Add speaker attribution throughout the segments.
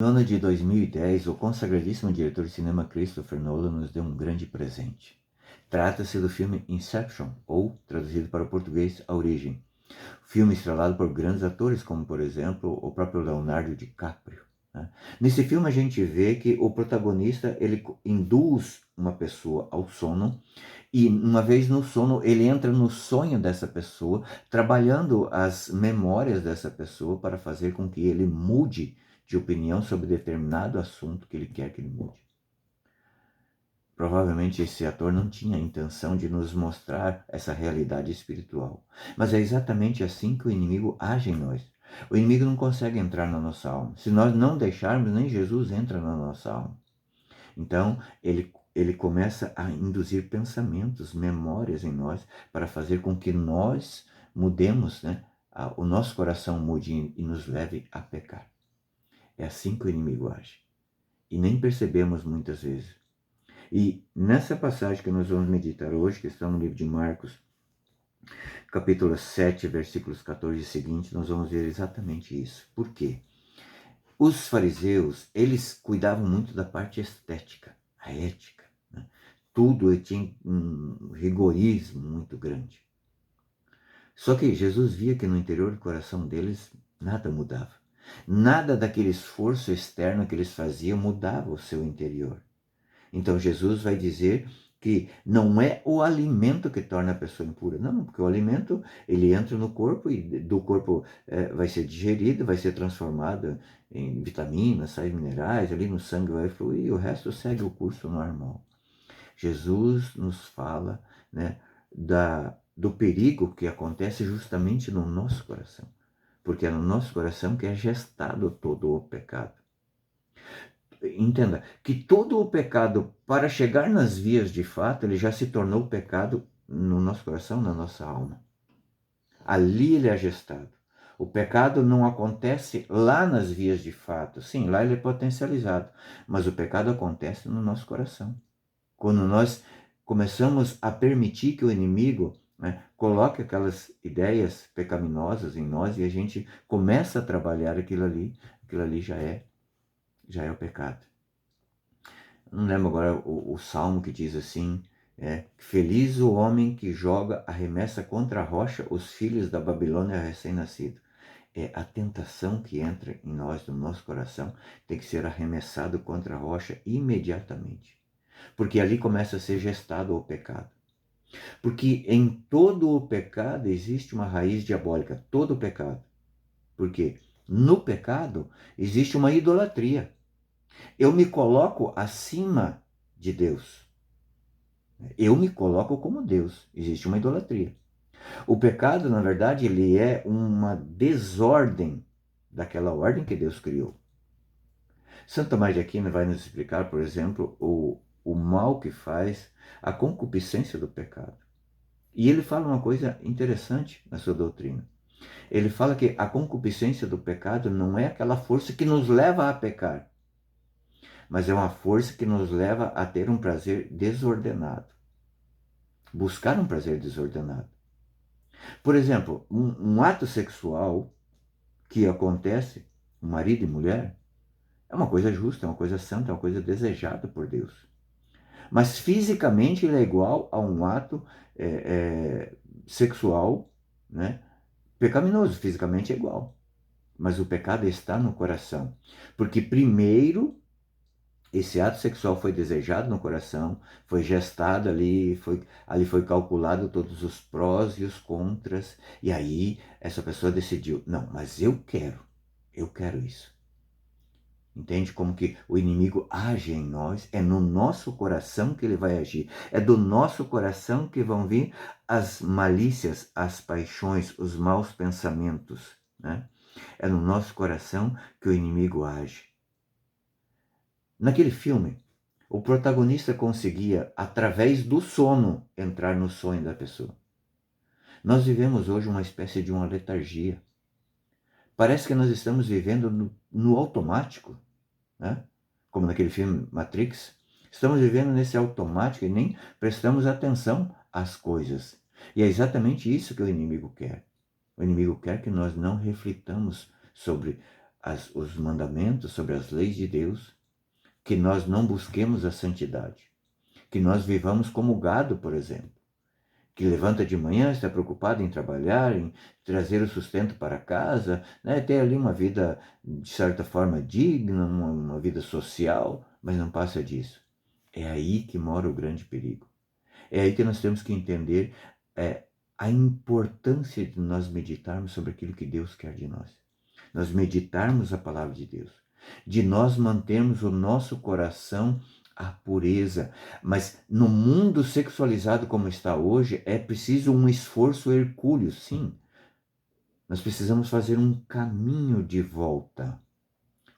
Speaker 1: No ano de 2010, o consagradíssimo diretor de cinema Christopher Nolan nos deu um grande presente. Trata-se do filme Inception, ou, traduzido para o português, A Origem. Filme estrelado por grandes atores, como, por exemplo, o próprio Leonardo DiCaprio. Né? Nesse filme a gente vê que o protagonista ele induz uma pessoa ao sono e, uma vez no sono, ele entra no sonho dessa pessoa, trabalhando as memórias dessa pessoa para fazer com que ele mude de opinião sobre determinado assunto que ele quer que ele mude. Provavelmente esse ator não tinha a intenção de nos mostrar essa realidade espiritual. Mas é exatamente assim que o inimigo age em nós. O inimigo não consegue entrar na nossa alma. Se nós não deixarmos, nem Jesus entra na nossa alma. Então, ele começa a induzir pensamentos, memórias em nós, para fazer com que nós mudemos, né? O nosso coração mude e nos leve a pecar. É assim que o inimigo age. E nem percebemos muitas vezes. E nessa passagem que nós vamos meditar hoje, que está no livro de Marcos, capítulo 7, versículos 14 e seguinte, nós vamos ver exatamente isso. Por quê? Os fariseus, eles cuidavam muito da parte estética, a ética. Né? Tudo tinha um rigorismo muito grande. Só que Jesus via que no interior do coração deles nada mudava. Nada daquele esforço externo que eles faziam mudava o seu interior. Então Jesus vai dizer que não é o alimento que torna a pessoa impura, não, porque o alimento ele entra no corpo e do corpo vai ser digerido, vai ser transformado em vitaminas, sais minerais, ali no sangue vai fluir e o resto segue o curso normal. Jesus nos fala, né, do perigo que acontece justamente no nosso coração, porque é no nosso coração que é gestado todo o pecado. Entenda que todo o pecado, para chegar nas vias de fato, ele já se tornou pecado no nosso coração, na nossa alma. Ali ele é gestado. O pecado não acontece lá nas vias de fato. Sim, lá ele é potencializado. Mas o pecado acontece no nosso coração. Quando nós começamos a permitir que o inimigo, né, coloque aquelas ideias pecaminosas em nós e a gente começa a trabalhar aquilo ali já é o pecado. Não lembro agora o salmo que diz assim, feliz o homem que joga, arremessa contra a rocha os filhos da Babilônia recém-nascido. É a tentação que entra em nós, no nosso coração, tem que ser arremessado contra a rocha imediatamente. Porque ali começa a ser gestado o pecado. Porque em todo o pecado existe uma raiz diabólica, todo o pecado. Porque no pecado existe uma idolatria. Eu me coloco acima de Deus. Eu me coloco como Deus. Existe uma idolatria. O pecado, na verdade, ele é uma desordem daquela ordem que Deus criou. Santo Tomás de Aquino vai nos explicar, por exemplo, o mal que faz a concupiscência do pecado. E ele fala uma coisa interessante na sua doutrina. Ele fala que a concupiscência do pecado não é aquela força que nos leva a pecar, mas é uma força que nos leva a ter um prazer desordenado. Buscar um prazer desordenado. Por exemplo, um ato sexual que acontece, marido e mulher, é uma coisa justa, é uma coisa santa, é uma coisa desejada por Deus. Mas fisicamente ele é igual a um ato sexual, né? Pecaminoso, fisicamente é igual. Mas o pecado está no coração. Porque primeiro esse ato sexual foi desejado no coração, foi gestado ali, ali foi calculado todos os prós e os contras, e aí essa pessoa decidiu, não, mas eu quero isso. Entende como que o inimigo age em nós? É no nosso coração que ele vai agir. É do nosso coração que vão vir as malícias, as paixões, os maus pensamentos, né? É no nosso coração que o inimigo age. Naquele filme, o protagonista conseguia, através do sono, entrar no sonho da pessoa. Nós vivemos hoje uma espécie de uma letargia. Parece que nós estamos vivendo no automático, né? Como naquele filme Matrix. Estamos vivendo nesse automático e nem prestamos atenção às coisas. E é exatamente isso que o inimigo quer. O inimigo quer que nós não reflitamos sobre os mandamentos, sobre as leis de Deus, que nós não busquemos a santidade, que nós vivamos como gado, por exemplo, que levanta de manhã, está preocupado em trabalhar, em trazer o sustento para casa, né? Ter ali uma vida, de certa forma, digna, uma vida social, mas não passa disso. É aí que mora o grande perigo. É aí que nós temos que entender a importância de nós meditarmos sobre aquilo que Deus quer de nós. Nós meditarmos a palavra de Deus, de nós mantermos o nosso coração a pureza. Mas no mundo sexualizado como está hoje, é preciso um esforço hercúleo, sim. Nós precisamos fazer um caminho de volta.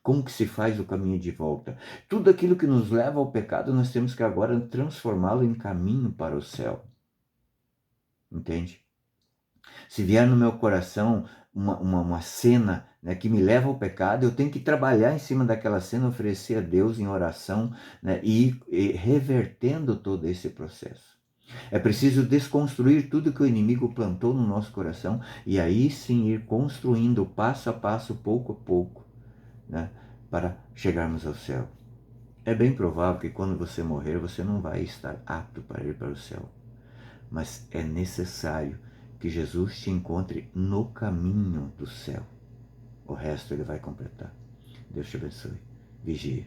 Speaker 1: Como que se faz o caminho de volta? Tudo aquilo que nos leva ao pecado, nós temos que agora transformá-lo em caminho para o céu. Entende? Se vier no meu coração uma cena, né, que me leva ao pecado, eu tenho que trabalhar em cima daquela cena, oferecer a Deus em oração, né, e ir revertendo todo esse processo. É preciso desconstruir tudo que o inimigo plantou no nosso coração e aí sim ir construindo passo a passo, pouco a pouco, né, para chegarmos ao céu. É bem provável que quando você morrer, você não vai estar apto para ir para o céu. Mas é necessário que Jesus te encontre no caminho do céu. O resto ele vai completar. Deus te abençoe. Vigie.